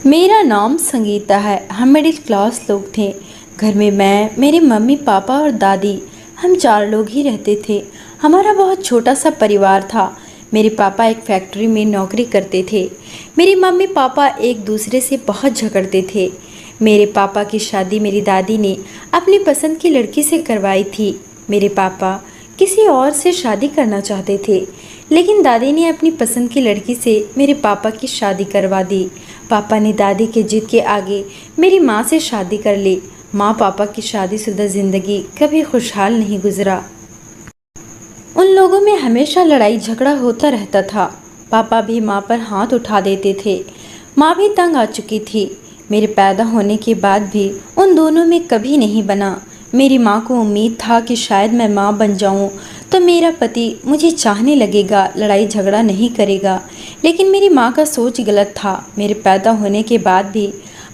मेरा नाम संगीता है। हम मिडिल क्लास लोग थे। घर में मैं, मेरे मम्मी पापा और दादी, हम 4 लोग ही रहते थे। हमारा बहुत छोटा सा परिवार था। मेरे पापा एक फैक्ट्री में नौकरी करते थे। मेरी मम्मी पापा एक दूसरे से बहुत झगड़ते थे। मेरे पापा की शादी मेरी दादी ने अपनी पसंद की लड़की से करवाई थी। मेरे पापा किसी और से शादी करना चाहते थे, लेकिन दादी ने अपनी पसंद की लड़की से मेरे पापा की शादी करवा दी। पापा ने दादी के जिद के आगे मेरी माँ से शादी कर ली। माँ पापा की शादीशुदा ज़िंदगी कभी खुशहाल नहीं गुजरा। उन लोगों में हमेशा लड़ाई झगड़ा होता रहता था। पापा भी माँ पर हाथ उठा देते थे। माँ भी तंग आ चुकी थी। मेरे पैदा होने के बाद भी उन दोनों में कभी नहीं बना। मेरी माँ को उम्मीद था कि शायद मैं माँ बन जाऊँ तो मेरा पति मुझे चाहने लगेगा, लड़ाई झगड़ा नहीं करेगा। लेकिन मेरी माँ का सोच गलत था। मेरे पैदा होने के बाद भी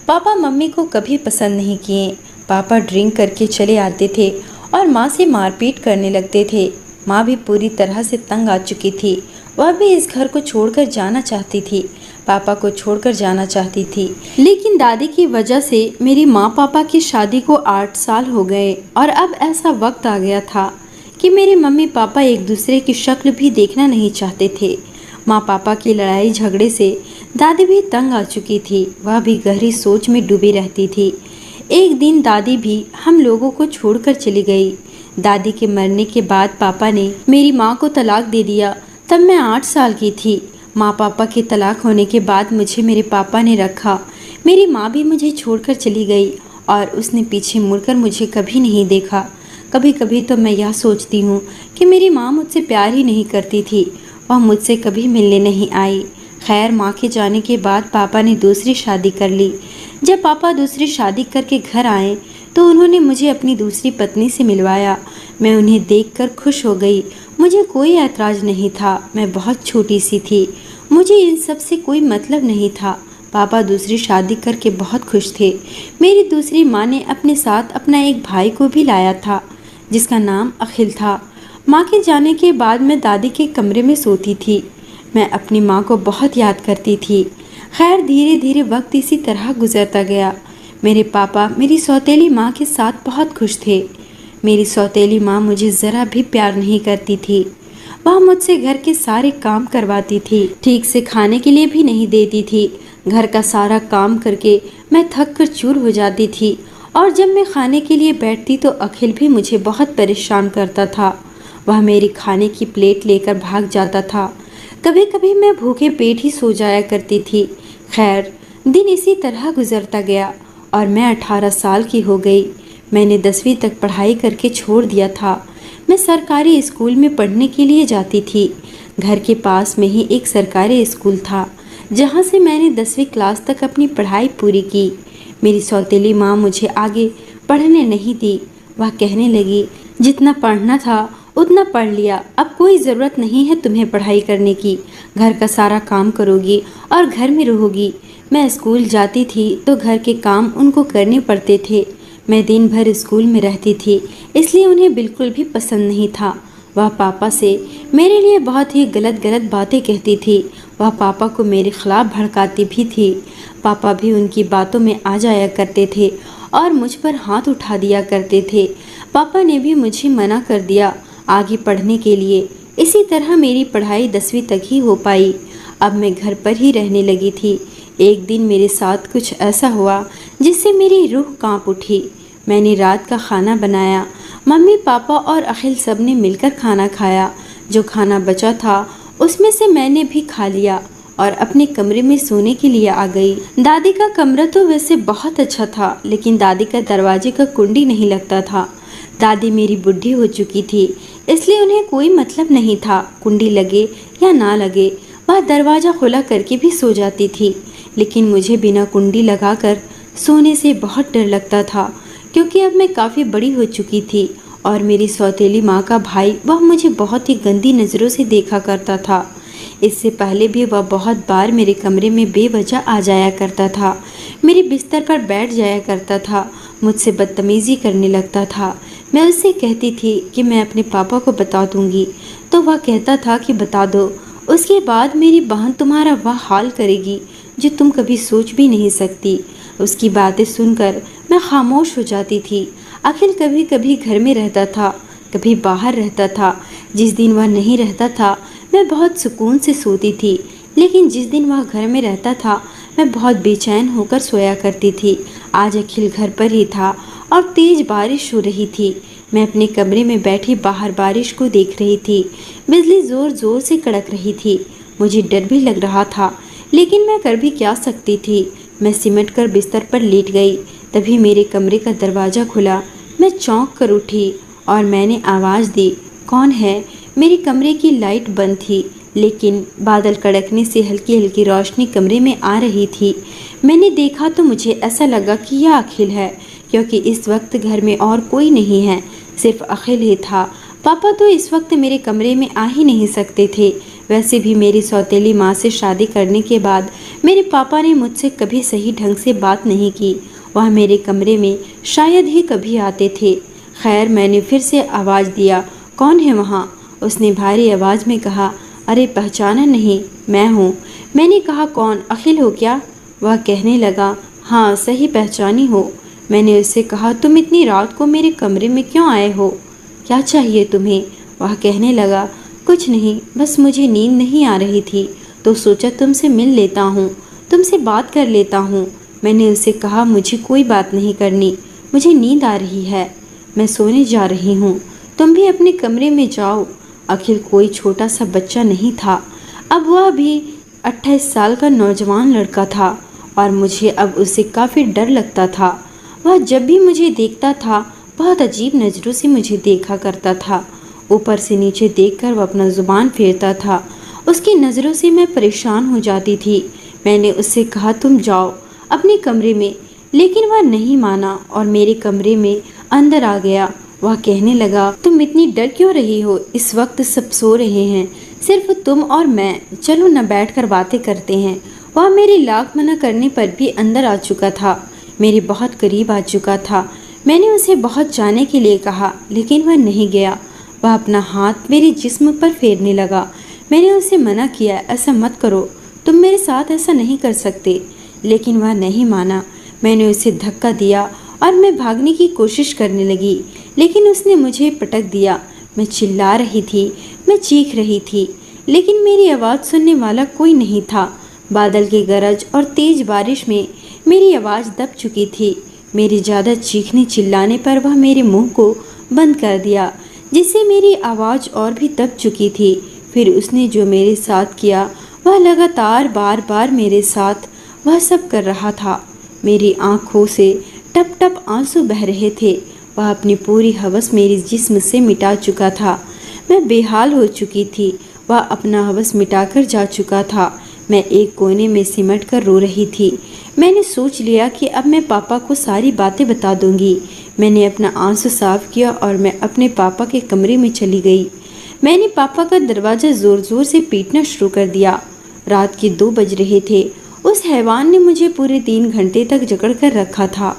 पापा मम्मी को कभी पसंद नहीं किए। पापा ड्रिंक करके चले आते थे और माँ से मारपीट करने लगते थे। माँ भी पूरी तरह से तंग आ चुकी थी। वह भी इस घर को छोड़कर जाना चाहती थी, पापा को छोड़कर जाना चाहती थी। लेकिन दादी की वजह से मेरी माँ पापा की शादी को 8 साल हो गए और अब ऐसा वक्त आ गया था कि मेरे मम्मी पापा एक दूसरे की शक्ल भी देखना नहीं चाहते थे। माँ पापा की लड़ाई झगड़े से दादी भी तंग आ चुकी थी। वह भी गहरी सोच में डूबी रहती थी। एक दिन दादी भी हम लोगों को छोड़कर चली गई। दादी के मरने के बाद पापा ने मेरी माँ को तलाक दे दिया। तब मैं 8 साल की थी। माँ पापा के तलाक होने के बाद मुझे मेरे पापा ने रखा। मेरी माँ भी मुझे छोड़कर चली गई और उसने पीछे मुड़कर मुझे कभी नहीं देखा। कभी कभी तो मैं यह सोचती हूँ कि मेरी माँ मुझसे प्यार ही नहीं करती थी। वह मुझसे कभी मिलने नहीं आई। खैर, माँ के जाने के बाद पापा ने दूसरी शादी कर ली। जब पापा दूसरी शादी करके घर आए तो उन्होंने मुझे अपनी दूसरी पत्नी से मिलवाया। मैं उन्हें देखकर खुश हो गई। मुझे कोई ऐतराज़ नहीं था। मैं बहुत छोटी सी थी। मुझे इन सब से कोई मतलब नहीं था। पापा दूसरी शादी करके बहुत खुश थे। मेरी दूसरी माँ ने अपने साथ अपना एक भाई को भी लाया था जिसका नाम अखिल था। माँ के जाने के बाद मैं दादी के कमरे में सोती थी। मैं अपनी माँ को बहुत याद करती थी। खैर, धीरे धीरे वक्त इसी तरह गुजरता गया। मेरे पापा मेरी सौतेली माँ के साथ बहुत खुश थे। मेरी सौतेली माँ मुझे ज़रा भी प्यार नहीं करती थी। वह मुझसे घर के सारे काम करवाती थी, ठीक से खाने के लिए भी नहीं देती थी। घर का सारा काम करके मैं थक कर चूर हो जाती थी और जब मैं खाने के लिए बैठती तो अखिल भी मुझे बहुत परेशान करता था। वह मेरी खाने की प्लेट लेकर भाग जाता था। कभी कभी मैं भूखे पेट ही सो जाया करती थी। खैर, दिन इसी तरह गुजरता गया और मैं 18 साल की हो गई। मैंने 10वीं तक पढ़ाई करके छोड़ दिया था। मैं सरकारी स्कूल में पढ़ने के लिए जाती थी। घर के पास में ही एक सरकारी स्कूल था जहाँ से मैंने 10वीं क्लास तक अपनी पढ़ाई पूरी की। मेरी सौतेली माँ मुझे आगे पढ़ने नहीं दी। वह कहने लगी, जितना पढ़ना था उतना पढ़ लिया, अब कोई ज़रूरत नहीं है तुम्हें पढ़ाई करने की। घर का सारा काम करोगी और घर में रहोगी। मैं स्कूल जाती थी तो घर के काम उनको करने पड़ते थे। मैं दिन भर स्कूल में रहती थी, इसलिए उन्हें बिल्कुल भी पसंद नहीं था। वह पापा से मेरे लिए बहुत ही गलत गलत बातें कहती थी। वह पापा को मेरे खिलाफ भड़काती भी थी। पापा भी उनकी बातों में आ जाया करते थे और मुझ पर हाथ उठा दिया करते थे। पापा ने भी मुझे मना कर दिया आगे पढ़ने के लिए। इसी तरह मेरी पढ़ाई 10वीं तक ही हो पाई। अब मैं घर पर ही रहने लगी थी। एक दिन मेरे साथ कुछ ऐसा हुआ जिससे मेरी रूह कांप उठी। मैंने रात का खाना बनाया। मम्मी पापा और अखिल सब ने मिलकर खाना खाया। जो खाना बचा था उसमें से मैंने भी खा लिया और अपने कमरे में सोने के लिए आ गई। दादी का कमरा तो वैसे बहुत अच्छा था, लेकिन दादी का दरवाजे का कुंडी नहीं लगता था। दादी मेरी बुढ़ी हो चुकी थी, इसलिए उन्हें कोई मतलब नहीं था कुंडी लगे या ना लगे। वह दरवाज़ा खुला करके भी सो जाती थी। लेकिन मुझे बिना कुंडी लगाकर सोने से बहुत डर लगता था, क्योंकि अब मैं काफ़ी बड़ी हो चुकी थी और मेरी सौतेली माँ का भाई वह मुझे बहुत ही गंदी नज़रों से देखा करता था। इससे पहले भी वह बहुत बार मेरे कमरे में बेवजह आ जाया करता था। मेरे बिस्तर पर बैठ जाया करता था। मुझसे बदतमीज़ी करने लगता था। मैं उससे कहती थी कि मैं अपने पापा को बता दूंगी, तो वह कहता था कि बता दो, उसके बाद मेरी बहन तुम्हारा वह हाल करेगी जो तुम कभी सोच भी नहीं सकती। उसकी बातें सुनकर मैं खामोश हो जाती थी। अखिल कभी कभी घर में रहता था, कभी बाहर रहता था। जिस दिन वह नहीं रहता था मैं बहुत सुकून से सोती थी, लेकिन जिस दिन वह घर में रहता था मैं बहुत बेचैन होकर सोया करती थी। आज अखिल घर पर ही था और तेज बारिश हो रही थी। मैं अपने कमरे में बैठी बाहर बारिश को देख रही थी। बिजली जोर जोर से कड़क रही थी। मुझे डर भी लग रहा था, लेकिन मैं कर भी क्या सकती थी। मैं सिमट कर बिस्तर पर लेट गई। तभी मेरे कमरे का दरवाज़ा खुला। मैं चौंक कर उठी और मैंने आवाज़ दी, कौन है? मेरे कमरे की लाइट बंद थी, लेकिन बादल कड़कने से हल्की हल्की रोशनी कमरे में आ रही थी। मैंने देखा तो मुझे ऐसा लगा कि यह अखिल है, क्योंकि इस वक्त घर में और कोई नहीं है, सिर्फ अखिल ही था। पापा तो इस वक्त मेरे कमरे में आ ही नहीं सकते थे। वैसे भी मेरी सौतेली माँ से शादी करने के बाद मेरे पापा ने मुझसे कभी सही ढंग से बात नहीं की। वह मेरे कमरे में शायद ही कभी आते थे। खैर, मैंने फिर से आवाज़ दिया, कौन है वहाँ? उसने भारी आवाज़ में कहा, अरे पहचाना नहीं? मैं हूँ। मैंने कहा, कौन? अखिल हो क्या? वह कहने लगा, हाँ सही पहचानी हो। मैंने उससे कहा, तुम इतनी रात को मेरे कमरे में क्यों आए हो? क्या चाहिए तुम्हें? वह कहने लगा, कुछ नहीं, बस मुझे नींद नहीं आ रही थी तो सोचा तुमसे मिल लेता हूँ, तुमसे बात कर लेता हूँ। मैंने उससे कहा, मुझे कोई बात नहीं करनी, मुझे नींद आ रही है, मैं सोने जा रही हूँ, तुम भी अपने कमरे में जाओ। अखिल कोई छोटा सा बच्चा नहीं था, अब वह भी 28 साल का नौजवान लड़का था और मुझे अब उससे काफ़ी डर लगता था। वह जब भी मुझे देखता था बहुत अजीब नज़रों से मुझे देखा करता था। ऊपर से नीचे देखकर वह अपना जुबान फेरता था। उसकी नज़रों से मैं परेशान हो जाती थी। मैंने उससे कहा, तुम जाओ अपने कमरे में, लेकिन वह नहीं माना और मेरे कमरे में अंदर आ गया। वह कहने लगा, तुम इतनी डर क्यों रही हो? इस वक्त सब सो रहे हैं, सिर्फ तुम और मैं, चलो न बैठकर बातें करते हैं। वह मेरी लाख मना करने पर भी अंदर आ चुका था, मेरे बहुत करीब आ चुका था। मैंने उसे बहुत जाने के लिए कहा, लेकिन वह नहीं गया। वह अपना हाथ मेरे जिस्म पर फेरने लगा। मैंने उसे मना किया, ऐसा मत करो, तुम मेरे साथ ऐसा नहीं कर सकते, लेकिन वह नहीं माना। मैंने उसे धक्का दिया और मैं भागने की कोशिश करने लगी, लेकिन उसने मुझे पटक दिया। मैं चिल्ला रही थी, मैं चीख रही थी, लेकिन मेरी आवाज़ सुनने वाला कोई नहीं था। बादल की गरज और तेज बारिश में मेरी आवाज़ दब चुकी थी। मेरे ज़्यादा चीखने चिल्लाने पर वह मेरे मुंह को बंद कर दिया, जिससे मेरी आवाज़ और भी दब चुकी थी। फिर उसने जो मेरे साथ किया वह लगातार बार बार मेरे साथ वह सब कर रहा था। मेरी आँखों से टप टप आंसू बह रहे थे। वह अपनी पूरी हवस मेरे जिस्म से मिटा चुका था। मैं बेहाल हो चुकी थी। वह अपना हवस मिटाकर जा चुका था। मैं एक कोने में सिमट कर रो रही थी। मैंने सोच लिया कि अब मैं पापा को सारी बातें बता दूंगी। मैंने अपना आंसू साफ किया और मैं अपने पापा के कमरे में चली गई। मैंने पापा का दरवाज़ा ज़ोर ज़ोर से पीटना शुरू कर दिया। रात के 2 बज रहे थे। उस हैवान ने मुझे पूरे 3 घंटे तक जकड़ कर रखा था।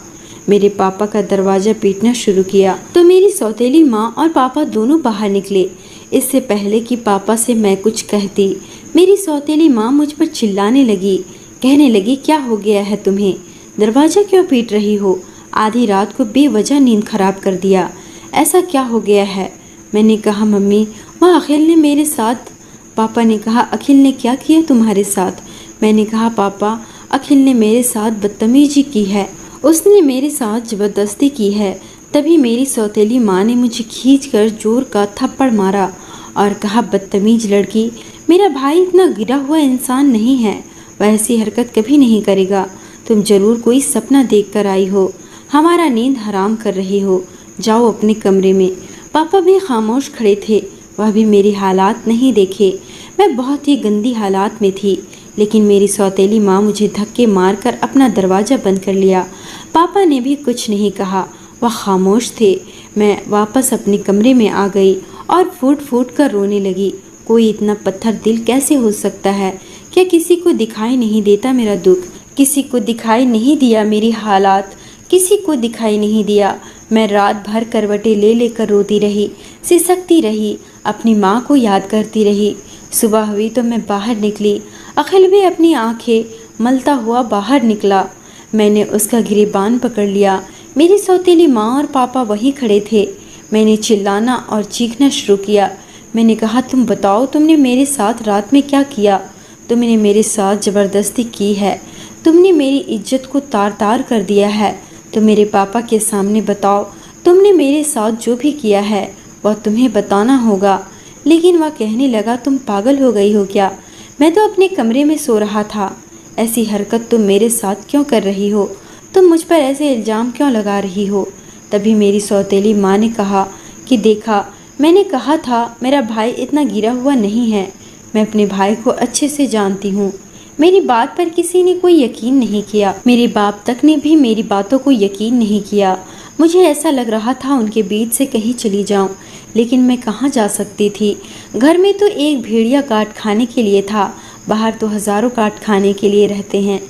मेरे पापा का दरवाज़ा पीटना शुरू किया तो मेरी सौतेली माँ और पापा दोनों बाहर निकले। इससे पहले कि पापा से मैं कुछ कहती, मेरी सौतेली माँ मुझ पर चिल्लाने लगी, कहने लगी, क्या हो गया है तुम्हें? दरवाज़ा क्यों पीट रही हो? आधी रात को बेवजह नींद खराब कर दिया, ऐसा क्या हो गया है? मैंने कहा, मम्मी, वह अखिल ने मेरे साथ। पापा ने कहा, अखिल ने क्या किया तुम्हारे साथ? मैंने कहा, पापा, अखिल ने मेरे साथ बदतमीजी की है, उसने मेरे साथ ज़बरदस्ती की है। तभी मेरी सौतेली माँ ने मुझे खींचकर जोर का थप्पड़ मारा और कहा, बदतमीज लड़की, मेरा भाई इतना गिरा हुआ इंसान नहीं है, वह ऐसी हरकत कभी नहीं करेगा। तुम जरूर कोई सपना देख कर आई हो, हमारा नींद हराम कर रही हो, जाओ अपने कमरे में। पापा भी खामोश खड़े थे, वह भी मेरी हालात नहीं देखे। मैं बहुत ही गंदी हालात में थी, लेकिन मेरी सौतेली माँ मुझे धक्के मारकर अपना दरवाज़ा बंद कर लिया। पापा ने भी कुछ नहीं कहा, वह खामोश थे। मैं वापस अपने कमरे में आ गई और फूट फूट कर रोने लगी। कोई इतना पत्थर दिल कैसे हो सकता है? क्या किसी को दिखाई नहीं देता मेरा दुख? किसी को दिखाई नहीं दिया मेरी हालात? किसी को दिखाई नहीं दिया? मैं रात भर करवटें ले लेकर रोती रही, सिसकती रही, अपनी माँ को याद करती रही। सुबह हुई तो मैं बाहर निकली। अखिल भी अपनी आंखें मलता हुआ बाहर निकला। मैंने उसका गिरेबान पकड़ लिया। मेरी सौतेली माँ और पापा वहीं खड़े थे। मैंने चिल्लाना और चीखना शुरू किया। मैंने कहा, तुम बताओ, तुमने मेरे साथ रात में क्या किया? तुमने मेरे साथ ज़बरदस्ती की है। तुमने मेरी इज्जत को तार तार कर दिया है। तो मेरे पापा के सामने बताओ, तुमने मेरे साथ जो भी किया है वह तुम्हें बताना होगा। लेकिन वह कहने लगा, तुम पागल हो गई हो क्या? मैं तो अपने कमरे में सो रहा था। ऐसी हरकत तुम मेरे साथ क्यों कर रही हो? तुम मुझ पर ऐसे इल्ज़ाम क्यों लगा रही हो? तभी मेरी सौतेली माँ ने कहा कि देखा, मैंने कहा था मेरा भाई इतना गिरा हुआ नहीं है। मैं अपने भाई को अच्छे से जानती हूँ। मेरी बात पर किसी ने कोई यकीन नहीं किया। मेरे बाप तक ने भी मेरी बातों को यकीन नहीं किया। मुझे ऐसा लग रहा था उनके बीच से कहीं चली जाऊं, लेकिन मैं कहाँ जा सकती थी। घर में तो एक भेड़िया काट खाने के लिए था, बाहर तो हज़ारों काट खाने के लिए रहते हैं।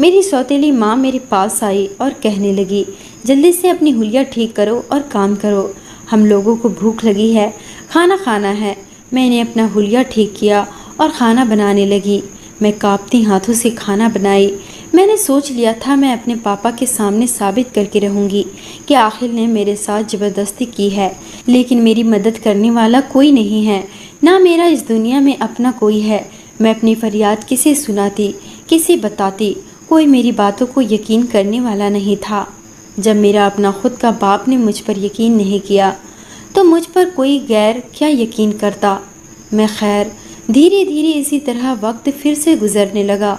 मेरी सौतेली माँ मेरे पास आई और कहने लगी, जल्दी से अपनी हुलिया ठीक करो और काम करो। हम लोगों को भूख लगी है, खाना खाना है। मैंने अपना हुलिया ठीक किया और खाना बनाने लगी। मैं कांपती हाथों से खाना बनाई। मैंने सोच लिया था मैं अपने पापा के सामने साबित करके रहूँगी कि आखिर ने मेरे साथ ज़बरदस्ती की है। लेकिन मेरी मदद करने वाला कोई नहीं है, ना मेरा इस दुनिया में अपना कोई है। मैं अपनी फरियाद किसे सुनाती, किसे बताती? कोई मेरी बातों को यकीन करने वाला नहीं था। जब मेरा अपना खुद का बाप ने मुझ पर यकीन नहीं किया, तो मुझ पर कोई गैर क्या यकीन करता। मैं खैर धीरे धीरे इसी तरह वक्त फिर से गुजरने लगा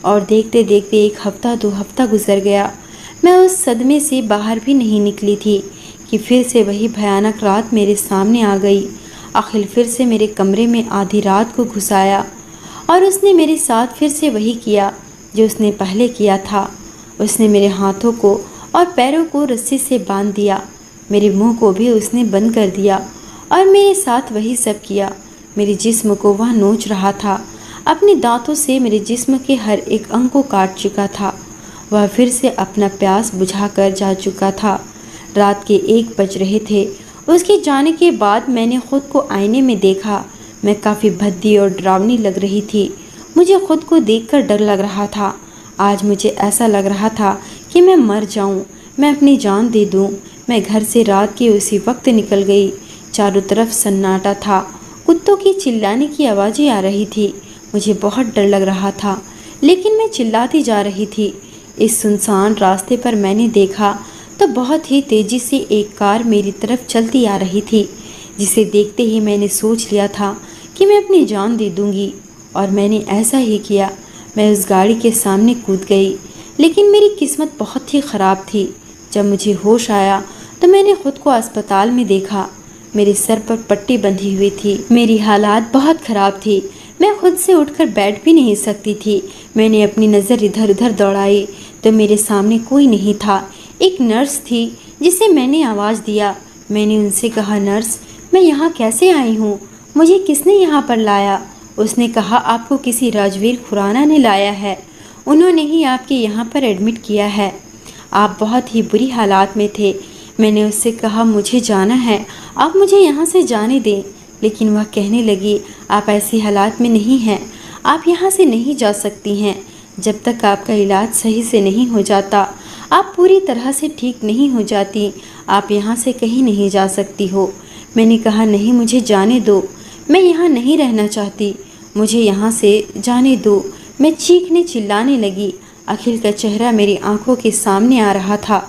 और देखते देखते 1 हफ्ता 2 हफ्ता गुजर गया। मैं उस सदमे से बाहर भी नहीं निकली थी कि फिर से वही भयानक रात मेरे सामने आ गई। आखिर फिर से मेरे कमरे में आधी रात को घुस आया और उसने मेरे साथ फिर से वही किया जो उसने पहले किया था। उसने मेरे हाथों को और पैरों को रस्सी से बांध दिया। मेरे मुंह को भी उसने बंद कर दिया और मेरे साथ वही सब किया। मेरे जिस्म को वह नोच रहा था। अपने दांतों से मेरे जिस्म के हर एक अंग को काट चुका था। वह फिर से अपना प्यास बुझाकर जा चुका था। रात के 1 बज रहे थे। उसके जाने के बाद मैंने खुद को आईने में देखा। मैं काफ़ी भद्दी और डरावनी लग रही थी। मुझे खुद को देखकर डर लग रहा था। आज मुझे ऐसा लग रहा था कि मैं मर जाऊं, मैं अपनी जान दे दूं। मैं घर से रात के उसी वक्त निकल गई। चारों तरफ सन्नाटा था। कुत्तों की चिल्लाने की आवाज़ें आ रही थी। मुझे बहुत डर लग रहा था, लेकिन मैं चिल्लाती जा रही थी। इस सुनसान रास्ते पर मैंने देखा तो बहुत ही तेज़ी से एक कार मेरी तरफ चलती आ रही थी, जिसे देखते ही मैंने सोच लिया था कि मैं अपनी जान दे दूंगी, और मैंने ऐसा ही किया। मैं उस गाड़ी के सामने कूद गई, लेकिन मेरी किस्मत बहुत ही ख़राब थी। जब मुझे होश आया तो मैंने खुद को अस्पताल में देखा। मेरे सर पर पट्टी बंधी हुई थी। मेरी हालात बहुत ख़राब थी। मैं खुद से उठकर बैठ भी नहीं सकती थी। मैंने अपनी नज़र इधर उधर दौड़ाई तो मेरे सामने कोई नहीं था। एक नर्स थी जिसे मैंने आवाज़ दिया। मैंने उनसे कहा, नर्स, मैं यहाँ कैसे आई हूँ? मुझे किसने यहाँ पर लाया? उसने कहा, आपको किसी राजवीर खुराना ने लाया है। उन्होंने ही आपके यहाँ पर एडमिट किया है। आप बहुत ही बुरी हालात में थे। मैंने उससे कहा, मुझे जाना है, आप मुझे यहाँ से जाने दें। लेकिन वह कहने लगी, आप ऐसी हालात में नहीं हैं, आप यहाँ से नहीं जा सकती हैं। जब तक आपका इलाज सही से नहीं हो जाता, आप पूरी तरह से ठीक नहीं हो जाती, आप यहाँ से कहीं नहीं जा सकती हो। मैंने कहा, नहीं, मुझे जाने दो, मैं यहाँ नहीं रहना चाहती, मुझे यहाँ से जाने दो। मैं चीखने चिल्लाने लगी। अखिल का चेहरा मेरी आंखों के सामने आ रहा था।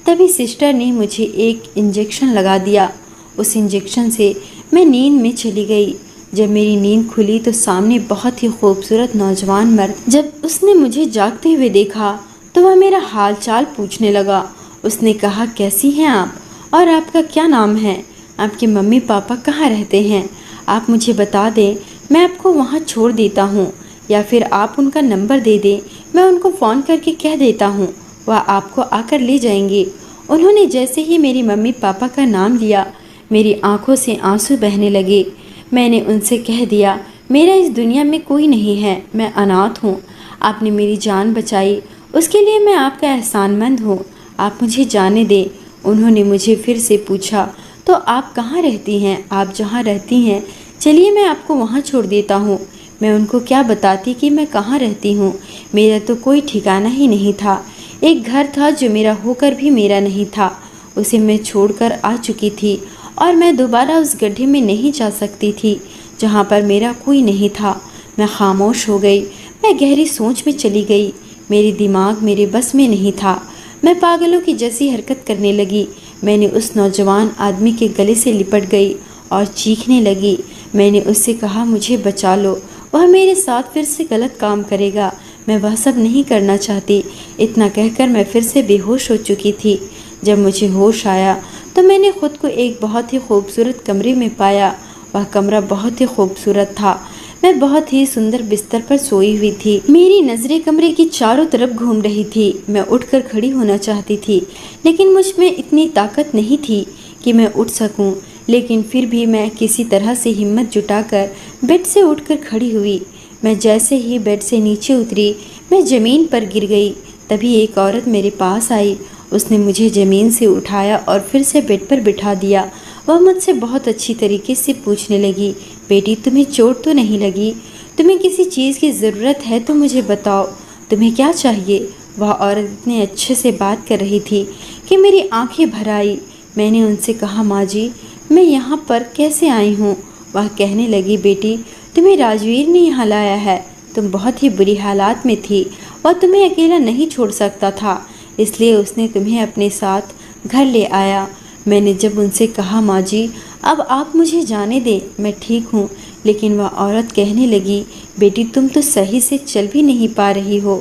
तभी सिस्टर ने मुझे एक इंजेक्शन लगा दिया। उस इंजेक्शन से मैं नींद में चली गई। जब मेरी नींद खुली तो सामने बहुत ही खूबसूरत नौजवान मर्द, जब उसने मुझे जागते हुए देखा तो वह मेरा हाल चाल पूछने लगा। उसने कहा, कैसी हैं आप और आपका क्या नाम है? आपके मम्मी पापा कहाँ रहते हैं? आप मुझे बता दें, मैं आपको वहाँ छोड़ देता हूँ, या फिर आप उनका नंबर दे दें, मैं उनको फ़ोन करके कह देता हूँ, वह आपको आकर ले जाएंगे। उन्होंने जैसे ही मेरी मम्मी पापा का नाम लिया, मेरी आंखों से आंसू बहने लगे। मैंने उनसे कह दिया, मेरा इस दुनिया में कोई नहीं है, मैं अनाथ हूँ। आपने मेरी जान बचाई, उसके लिए मैं आपका एहसानमंद हूँ, आप मुझे जाने दें। उन्होंने मुझे फिर से पूछा, तो आप कहाँ रहती हैं? आप जहाँ रहती हैं चलिए मैं आपको वहाँ छोड़ देता हूँ। मैं उनको क्या बताती कि मैं कहाँ रहती हूँ। मेरा तो कोई ठिकाना ही नहीं था। एक घर था जो मेरा होकर भी मेरा नहीं था, उसे मैं छोड़कर आ चुकी थी और मैं दोबारा उस गड्ढे में नहीं जा सकती थी जहाँ पर मेरा कोई नहीं था। मैं खामोश हो गई, मैं गहरी सोच में चली गई। मेरी दिमाग मेरे बस में नहीं था। मैं पागलों की जैसी हरकत करने लगी। मैंने उस नौजवान आदमी के गले से लिपट गई और चीखने लगी। मैंने उससे कहा, मुझे बचा लो, वह मेरे साथ फिर से गलत काम करेगा। मैं वह सब नहीं करना चाहती। इतना कहकर मैं फिर से बेहोश हो चुकी थी। जब मुझे होश आया तो मैंने खुद को एक बहुत ही खूबसूरत कमरे में पाया। वह कमरा बहुत ही खूबसूरत था। मैं बहुत ही सुंदर बिस्तर पर सोई हुई थी। मेरी नज़रें कमरे की चारों तरफ घूम रही थी। मैं उठकर खड़ी होना चाहती थी, लेकिन मुझ में इतनी ताकत नहीं थी कि मैं उठ सकूं। लेकिन फिर भी मैं किसी तरह से हिम्मत जुटाकर बेड से उठकर खड़ी हुई। मैं जैसे ही बेड से नीचे उतरी, मैं ज़मीन पर गिर गई। तभी एक औरत मेरे पास आई। उसने मुझे ज़मीन से उठाया और फिर से बेड पर बिठा दिया। वह मुझसे बहुत अच्छी तरीके से पूछने लगी, बेटी तुम्हें चोट तो नहीं लगी? तुम्हें किसी चीज़ की ज़रूरत है तो मुझे बताओ, तुम्हें क्या चाहिए? वह औरत इतने अच्छे से बात कर रही थी कि मेरी आंखें भर आई। मैंने उनसे कहा, माँ जी, मैं यहाँ पर कैसे आई हूँ? वह कहने लगी, बेटी तुम्हें राजवीर ने यहाँ लाया है। तुम बहुत ही बुरी हालात में थी और तुम्हें अकेला नहीं छोड़ सकता था, इसलिए उसने तुम्हें अपने साथ घर ले आया। मैंने जब उनसे कहा, माँ जी अब आप मुझे जाने दें, मैं ठीक हूँ। लेकिन वह औरत कहने लगी, बेटी तुम तो सही से चल भी नहीं पा रही हो,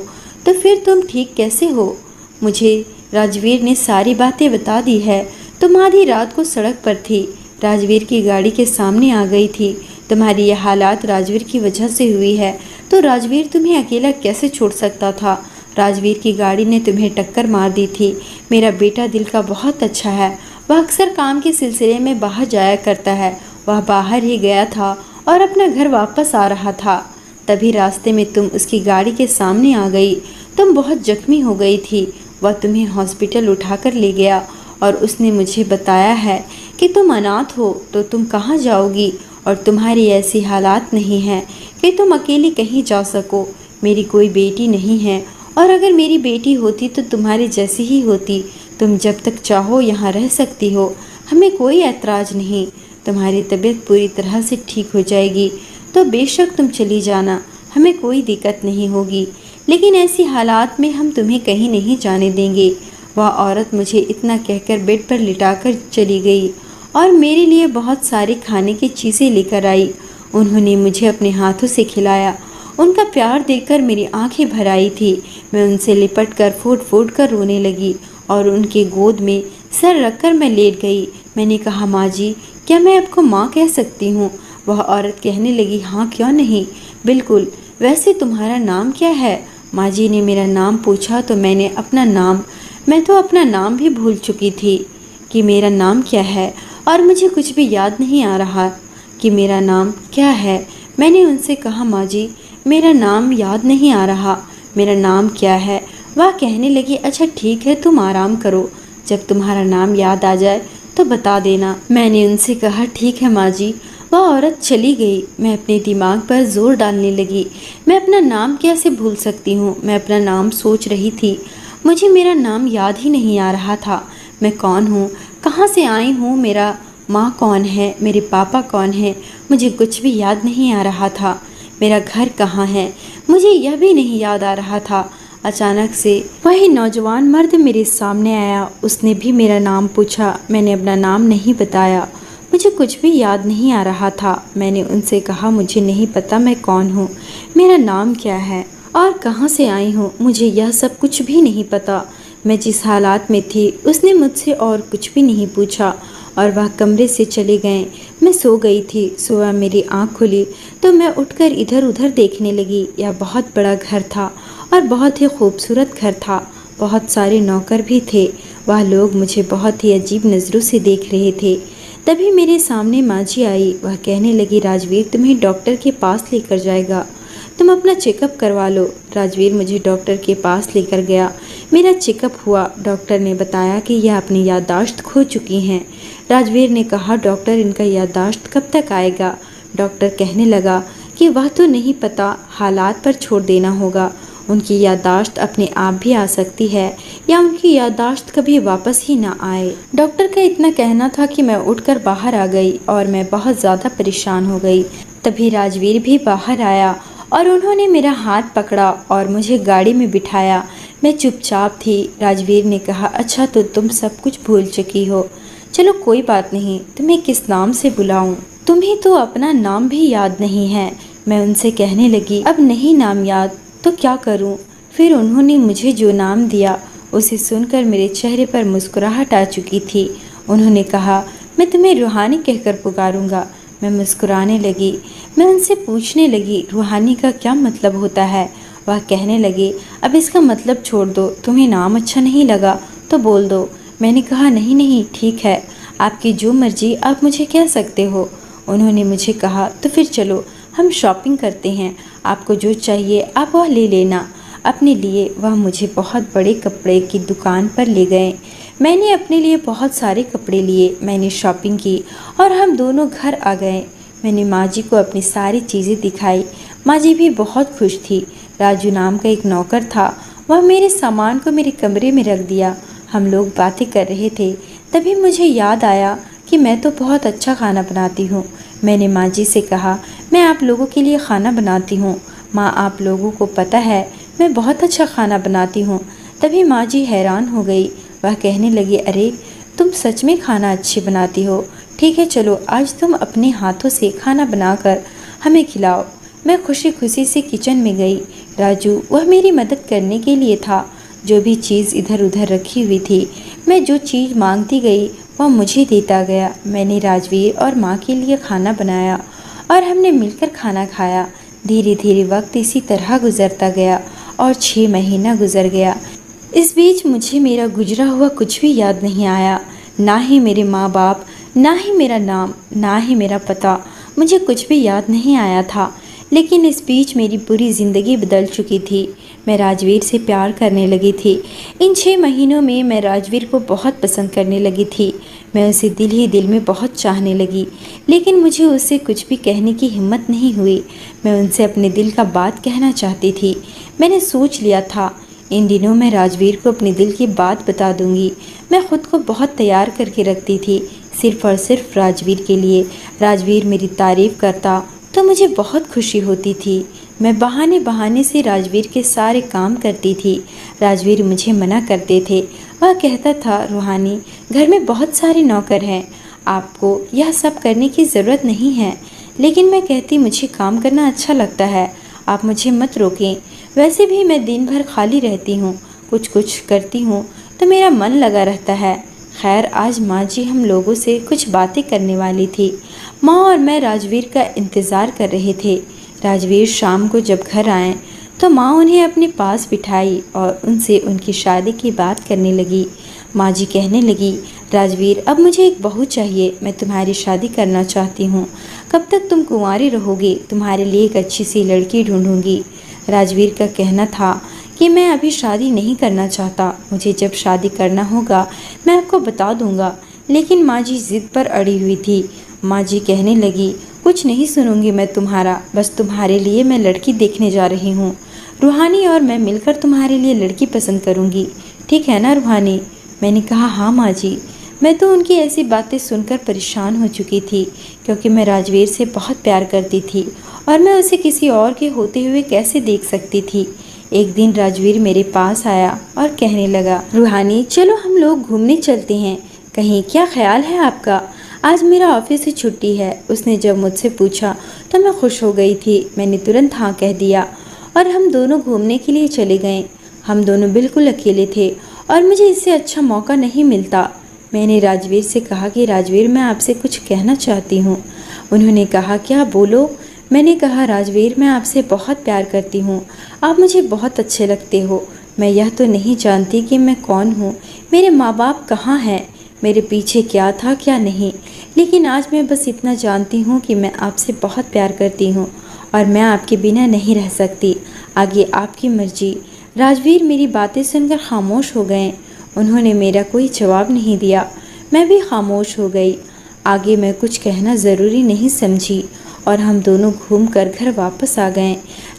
तो फिर तुम ठीक कैसे हो? मुझे राजवीर ने सारी बातें बता दी है। तुम आधी रात को सड़क पर थी, राजवीर की गाड़ी के सामने आ गई थी। तुम्हारी यह हालात राजवीर की वजह से हुई है, तो राजवीर तुम्हें अकेला कैसे छोड़ सकता था? राजवीर की गाड़ी ने तुम्हें टक्कर मार दी थी। मेरा बेटा दिल का बहुत अच्छा है, वह अक्सर काम के सिलसिले में बाहर जाया करता है। वह बाहर ही गया था और अपना घर वापस आ रहा था। तभी रास्ते में तुम उसकी गाड़ी के सामने आ गई। तुम बहुत जख्मी हो गई थी। वह तुम्हें हॉस्पिटल उठाकर ले गया और उसने मुझे बताया है कि तुम अनाथ हो, तो तुम कहाँ जाओगी और तुम्हारी ऐसी हालात नहीं हैं कि तुम अकेली कहीं जा सको। मेरी कोई बेटी नहीं है, और अगर मेरी बेटी होती तो तुम्हारी जैसी ही होती। तुम जब तक चाहो यहाँ रह सकती हो, हमें कोई ऐतराज़ नहीं। तुम्हारी तबीयत पूरी तरह से ठीक हो जाएगी तो बेशक तुम चली जाना, हमें कोई दिक्कत नहीं होगी। लेकिन ऐसी हालात में हम तुम्हें कहीं नहीं जाने देंगे। वह औरत मुझे इतना कहकर बेड पर लिटाकर चली गई और मेरे लिए बहुत सारी खाने की चीज़ें लेकर आई। उन्होंने मुझे अपने हाथों से खिलाया। उनका प्यार देखकर मेरी आंखें भर आई थी। मैं उनसे लिपट कर फूट फूट कर रोने लगी और उनके गोद में सर रखकर मैं लेट गई। मैंने कहा, माँ जी क्या मैं आपको माँ कह सकती हूँ? वह औरत कहने लगी, हाँ क्यों नहीं, बिल्कुल। वैसे तुम्हारा नाम क्या है? माँ जी ने मेरा नाम पूछा तो मैं तो अपना नाम भी भूल चुकी थी कि मेरा नाम क्या है, और मुझे कुछ भी याद नहीं आ रहा कि मेरा नाम क्या है। मैंने उनसे कहा, माँ जी मेरा नाम याद नहीं आ रहा, मेरा नाम क्या है? वह कहने लगी, अच्छा ठीक है, तुम आराम करो, जब तुम्हारा नाम याद आ जाए तो बता देना। मैंने उनसे कहा, ठीक है माँ जी। वह औरत चली गई। मैं अपने दिमाग पर जोर डालने लगी। मैं अपना नाम कैसे भूल सकती हूँ? मैं अपना नाम सोच रही थी। मुझे मेरा नाम याद ही नहीं आ रहा था। मैं कौन हूँ, कहाँ से आई हूँ, मेरा माँ कौन है, मेरे पापा कौन है, मुझे कुछ भी याद नहीं आ रहा था। मेरा घर कहाँ है, मुझे यह भी नहीं याद आ रहा था। अचानक से वही नौजवान मर्द मेरे सामने आया। उसने भी मेरा नाम पूछा। मैंने अपना नाम नहीं बताया। मुझे कुछ भी याद नहीं आ रहा था। मैंने उनसे कहा, मुझे नहीं पता मैं कौन हूँ, मेरा नाम क्या है और कहाँ से आई हूँ, मुझे यह सब कुछ भी नहीं पता। मैं जिस हालात में थी उसने मुझसे और कुछ भी नहीं पूछा और वह कमरे से चले गए। मैं सो गई थी। सुबह मेरी आँख खुली तो मैं उठकर इधर उधर देखने लगी। यह बहुत बड़ा घर था और बहुत ही खूबसूरत घर था। बहुत सारे नौकर भी थे। वह लोग मुझे बहुत ही अजीब नज़रों से देख रहे थे। तभी मेरे सामने माँ जी आई। वह कहने लगी, राजवीर तुम्हें डॉक्टर के पास लेकर जाएगा, तुम अपना चेकअप करवा लो। राजवीर मुझे डॉक्टर के पास लेकर गया। मेरा चेकअप हुआ। डॉक्टर ने बताया कि यह अपनी याददाश्त खो चुकी हैं। राजवीर ने कहा, डॉक्टर इनका याददाश्त कब तक आएगा? डॉक्टर कहने लगा कि वह तो नहीं पता, हालात पर छोड़ देना होगा। उनकी याददाश्त अपने आप भी आ सकती है या उनकी याददाश्त कभी वापस ही ना आए। डॉक्टर का इतना कहना था कि मैं उठकर बाहर आ गई और मैं बहुत ज़्यादा परेशान हो गई। तभी राजवीर भी बाहर आया और उन्होंने मेरा हाथ पकड़ा और मुझे गाड़ी में बिठाया। मैं चुपचाप थी। राजवीर ने कहा, अच्छा तो तुम सब कुछ भूल चुकी हो। चलो कोई बात नहीं, तुम्हें किस नाम से बुलाऊं? तुम्हें तो अपना नाम भी याद नहीं है। मैं उनसे कहने लगी, अब नहीं नाम याद तो क्या करूं? फिर उन्होंने मुझे जो नाम दिया उसे सुनकर मेरे चेहरे पर मुस्कुराहट आ चुकी थी। उन्होंने कहा, मैं तुम्हें रूहानी कहकर पुकारूंगा। मैं मुस्कुराने लगी। मैं उनसे पूछने लगी, रूहानी का क्या मतलब होता है? वह कहने लगे, अब इसका मतलब छोड़ दो, तुम्हें नाम अच्छा नहीं लगा तो बोल दो। मैंने कहा, नहीं नहीं ठीक है, आपकी जो मर्जी, आप मुझे कह सकते हो। उन्होंने मुझे कहा, तो फिर चलो हम शॉपिंग करते हैं, आपको जो चाहिए आप वह ले लेना। अपने लिए वह मुझे बहुत बड़े कपड़े की दुकान पर ले गए। मैंने अपने लिए बहुत सारे कपड़े लिए, मैंने शॉपिंग की और हम दोनों घर आ गए। मैंने माँ जी को अपनी सारी चीज़ें दिखाई। माँ जी भी बहुत खुश थी। राजू नाम का एक नौकर था, वह मेरे सामान को मेरे कमरे में रख दिया। हम लोग बातें कर रहे थे, तभी मुझे याद आया कि मैं तो बहुत अच्छा खाना बनाती हूँ। मैंने माँ जी से कहा, मैं आप लोगों के लिए खाना बनाती हूँ। माँ, आप लोगों को पता है मैं बहुत अच्छा खाना बनाती हूँ। तभी माँ जी हैरान हो गई। वह कहने लगी, अरे तुम सच में खाना अच्छी बनाती हो। ठीक है चलो, आज तुम अपने हाथों से खाना बनाकर हमें खिलाओ। मैं खुशी खुशी से किचन में गई। राजू वह मेरी मदद करने के लिए था। जो भी चीज़ इधर उधर रखी हुई थी, मैं जो चीज़ मांगती गई वह मुझे देता गया। मैंने राजवीर और माँ के लिए खाना बनाया और हमने मिलकर खाना खाया। धीरे धीरे वक्त इसी तरह गुजरता गया और 6 महीना गुजर गया। इस बीच मुझे मेरा गुजरा हुआ कुछ भी याद नहीं आया, ना ही मेरे माँ बाप, ना ही मेरा नाम, ना ही मेरा पता। मुझे कुछ भी याद नहीं आया था। लेकिन इस बीच मेरी पूरी ज़िंदगी बदल चुकी थी। मैं राजवीर से प्यार करने लगी थी। इन 6 महीनों में मैं राजवीर को बहुत पसंद करने लगी थी। मैं उसे दिल ही दिल में बहुत चाहने लगी, लेकिन मुझे उससे कुछ भी कहने की हिम्मत नहीं हुई। मैं उनसे अपने दिल का बात कहना चाहती थी। मैंने सोच लिया था, इन दिनों मैं राजवीर को अपने दिल की बात बता दूंगी। मैं खुद को बहुत तैयार करके रखती थी, सिर्फ और सिर्फ राजवीर के लिए। राजवीर मेरी तारीफ़ करता तो मुझे बहुत खुशी होती थी। मैं बहाने बहाने से राजवीर के सारे काम करती थी। राजवीर मुझे मना करते थे। वह कहता था, रूहानी घर में बहुत सारे नौकर हैं, आपको यह सब करने की ज़रूरत नहीं है। लेकिन मैं कहती, मुझे काम करना अच्छा लगता है, आप मुझे मत रोकें। वैसे भी मैं दिन भर खाली रहती हूँ, कुछ कुछ करती हूँ तो मेरा मन लगा रहता है। खैर, आज माँ जी हम लोगों से कुछ बातें करने वाली थी। माँ और मैं राजवीर का इंतज़ार कर रहे थे। राजवीर शाम को जब घर आए तो माँ उन्हें अपने पास बिठाई और उनसे उनकी शादी की बात करने लगी। माँ जी कहने लगी, राजवीर अब मुझे एक बहू चाहिए, मैं तुम्हारी शादी करना चाहती हूँ। कब तक तुम कुंवारी रहोगे? तुम्हारे लिए एक अच्छी सी लड़की ढूंढूंगी। राजवीर का कहना था कि मैं अभी शादी नहीं करना चाहता, मुझे जब शादी करना होगा मैं आपको बता दूंगा। लेकिन माँ जी ज़िद पर अड़ी हुई थी। माँ जी कहने लगी, कुछ नहीं सुनूंगी मैं तुम्हारा, बस तुम्हारे लिए मैं लड़की देखने जा रही हूँ। रूहानी और मैं मिलकर तुम्हारे लिए लड़की पसंद करूँगी, ठीक है ना रूहानी? मैंने कहा, हाँ माँ जी। मैं तो उनकी ऐसी बातें सुनकर परेशान हो चुकी थी, क्योंकि मैं राजवीर से बहुत प्यार करती थी और मैं उसे किसी और के होते हुए कैसे देख सकती थी। एक दिन राजवीर मेरे पास आया और कहने लगा, रूहानी चलो हम लोग घूमने चलते हैं कहीं, क्या ख्याल है आपका? आज मेरा ऑफिस से छुट्टी है। उसने जब मुझसे पूछा तो मैं खुश हो गई थी। मैंने तुरंत हाँ कह दिया और हम दोनों घूमने के लिए चले गए। हम दोनों बिल्कुल अकेले थे और मुझे इससे अच्छा मौका नहीं मिलता। मैंने राजवीर से कहा कि राजवीर मैं आपसे कुछ कहना चाहती हूँ। उन्होंने कहा, क्या बोलो? मैंने कहा, राजवीर मैं आपसे बहुत प्यार करती हूँ, आप मुझे बहुत अच्छे लगते हो। मैं यह तो नहीं जानती कि मैं कौन हूँ, मेरे माँ बाप कहाँ हैं, मेरे पीछे क्या था क्या नहीं, लेकिन आज मैं बस इतना जानती हूँ कि मैं आपसे बहुत प्यार करती हूँ और मैं आपके बिना नहीं रह सकती। आगे आपकी मर्जी। राजवीर मेरी बातें सुनकर खामोश हो गए। उन्होंने मेरा कोई जवाब नहीं दिया। मैं भी खामोश हो गई। आगे मैं कुछ कहना ज़रूरी नहीं समझी। और हम दोनों घूमकर घर वापस आ गए।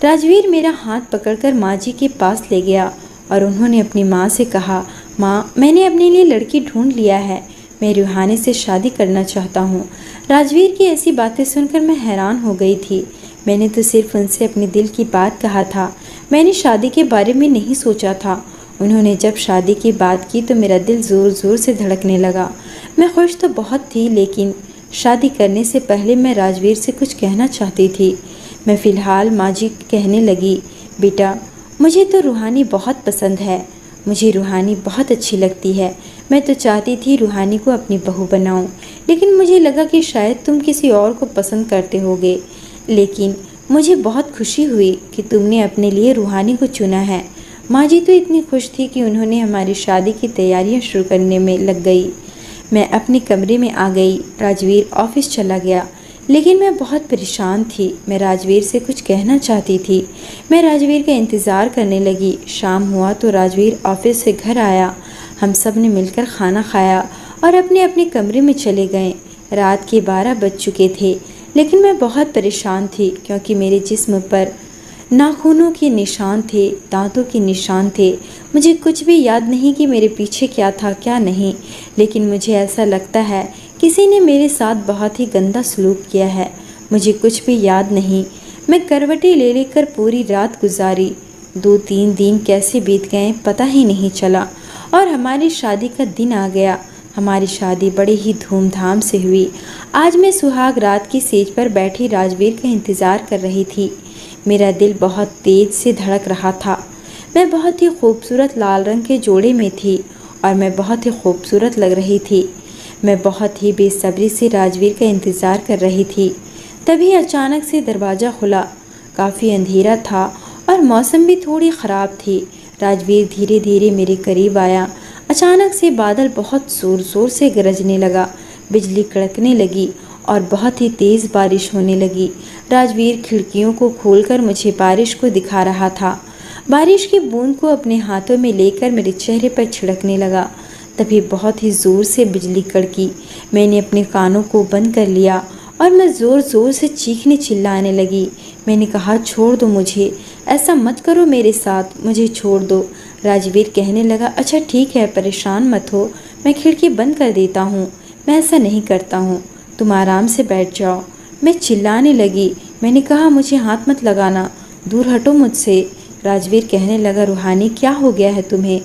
राजवीर मेरा हाथ पकड़कर माँ जी के पास ले गया और उन्होंने अपनी माँ से कहा, माँ, मैंने अपने लिए लड़की ढूंढ लिया है, मैं रूहानी से शादी करना चाहता हूँ। राजवीर की ऐसी बातें सुनकर मैं हैरान हो गई थी। मैंने तो सिर्फ उनसे अपने दिल की बात कहा था, मैंने शादी के बारे में नहीं सोचा था। उन्होंने जब शादी की बात की तो मेरा दिल ज़ोर ज़ोर से धड़कने लगा। मैं खुश तो बहुत थी, लेकिन शादी करने से पहले मैं राजवीर से कुछ कहना चाहती थी। मैं फ़िलहाल माँ जी कहने लगी, बेटा, मुझे तो रूहानी बहुत पसंद है, मुझे रूहानी बहुत अच्छी लगती है। मैं तो चाहती थी रूहानी को अपनी बहू बनाऊं, लेकिन मुझे लगा कि शायद तुम किसी और को पसंद करते होगे। लेकिन मुझे बहुत खुशी हुई कि तुमने अपने लिए रूहानी को चुना है। माँ जी तो इतनी खुश थी कि उन्होंने हमारी शादी की तैयारियां शुरू करने में लग गई। मैं अपने कमरे में आ गई। राजवीर ऑफिस चला गया, लेकिन मैं बहुत परेशान थी। मैं राजवीर से कुछ कहना चाहती थी। मैं राजवीर का इंतज़ार करने लगी। शाम हुआ तो राजवीर ऑफिस से घर आया। हम सब ने मिलकर खाना खाया और अपने अपने कमरे में चले गए। रात के 12 बज चुके थे, लेकिन मैं बहुत परेशान थी क्योंकि मेरे जिस्म पर नाखूनों के निशान थे, दांतों के निशान थे। मुझे कुछ भी याद नहीं कि मेरे पीछे क्या था क्या नहीं, लेकिन मुझे ऐसा लगता है किसी ने मेरे साथ बहुत ही गंदा सलूक किया है। मुझे कुछ भी याद नहीं। मैं करवटें ले लेकर पूरी रात गुजारी। 2-3 दिन कैसे बीत गए पता ही नहीं चला और हमारी शादी का दिन आ गया। हमारी शादी बड़े ही धूमधाम से हुई। आज मैं सुहाग रात की सेज पर बैठी राजवीर का इंतज़ार कर रही थी। मेरा दिल बहुत तेज से धड़क रहा था। मैं बहुत ही खूबसूरत लाल रंग के जोड़े में थी और मैं बहुत ही खूबसूरत लग रही थी। मैं बहुत ही बेसब्री से राजवीर का इंतज़ार कर रही थी। तभी अचानक से दरवाज़ा खुला। काफ़ी अंधेरा था और मौसम भी थोड़ी ख़राब थी। राजवीर धीरे धीरे मेरे करीब आया। अचानक से बादल बहुत ज़ोर ज़ोर से गरजने लगा, बिजली कड़कने लगी और बहुत ही तेज़ बारिश होने लगी। राजवीर खिड़कियों को खोलकर मुझे बारिश को दिखा रहा था। बारिश की बूंद को अपने हाथों में लेकर मेरे चेहरे पर छिड़कने लगा। तभी बहुत ही ज़ोर से बिजली कड़की। मैंने अपने कानों को बंद कर लिया और मैं ज़ोर ज़ोर से चीखने चिल्लाने लगी। मैंने कहा, छोड़ दो मुझे, ऐसा मत करो मेरे साथ, मुझे छोड़ दो। राजवीर कहने लगा, अच्छा ठीक है, परेशान मत हो, मैं खिड़की बंद कर देता हूँ। मैं ऐसा नहीं करता हूँ, तुम आराम से बैठ जाओ। मैं चिल्लाने लगी। मैंने कहा, मुझे हाथ मत लगाना, दूर हटो मुझसे। राजवीर कहने लगा, रूहानी क्या हो गया है तुम्हें,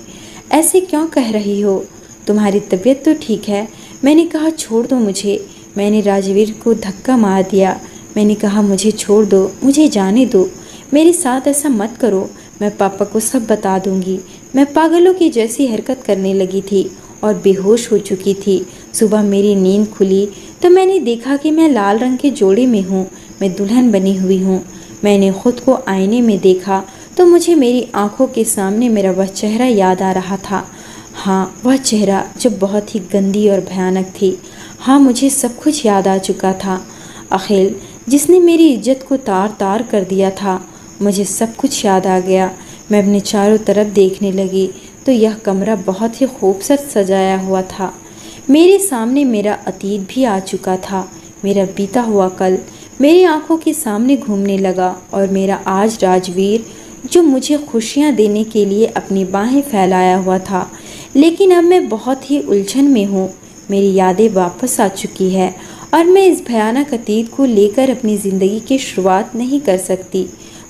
ऐसे क्यों कह रही हो, तुम्हारी तबीयत तो ठीक है। मैंने कहा, छोड़ दो मुझे। मैंने राजवीर को धक्का मार दिया। मैंने कहा, मुझे छोड़ दो, मुझे जाने दो, मेरे साथ ऐसा मत करो, मैं पापा को सब बता दूंगी। मैं पागलों की जैसी हरकत करने लगी थी और बेहोश हो चुकी थी। सुबह मेरी नींद खुली तो मैंने देखा कि मैं लाल रंग के जोड़े में हूँ, मैं दुल्हन बनी हुई हूँ। मैंने खुद को आईने में देखा तो मुझे मेरी आंखों के सामने मेरा वह चेहरा याद आ रहा था। हाँ, वह चेहरा जो बहुत ही गंदी और भयानक थी। हाँ, मुझे सब कुछ याद आ चुका था। अखिल, जिसने मेरी इज्जत को तार तार कर दिया था, मुझे सब कुछ याद आ गया। मैं अपने चारों तरफ देखने लगी तो यह कमरा बहुत ही खूबसूरत सजाया हुआ था। मेरे सामने मेरा अतीत भी आ चुका था। मेरा बीता हुआ कल मेरी आंखों के सामने घूमने लगा और मेरा आज राजवीर, जो मुझे खुशियां देने के लिए अपनी बाहें फैलाया हुआ था। लेकिन अब मैं बहुत ही उलझन में हूँ। मेरी यादें वापस आ चुकी है और मैं इस भयानक अतीत को लेकर अपनी ज़िंदगी की शुरुआत नहीं कर सकती।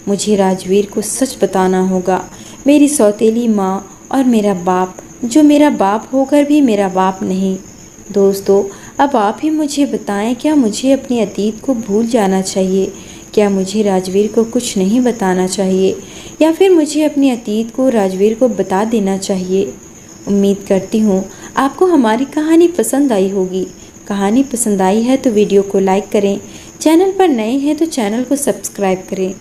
मुझे राजवीर को सच बताना होगा। मेरी सौतेली माँ और मेरा बाप, जो मेरा बाप होकर भी मेरा बाप नहीं। दोस्तों, अब आप ही मुझे बताएं, क्या मुझे अपने अतीत को भूल जाना चाहिए? क्या मुझे राजवीर को कुछ नहीं बताना चाहिए, या फिर मुझे अपने अतीत को राजवीर को बता देना चाहिए? उम्मीद करती हूँ आपको हमारी कहानी पसंद आई होगी। कहानी पसंद आई है तो वीडियो को लाइक करें, चैनल पर नए हैं तो चैनल को सब्सक्राइब करें।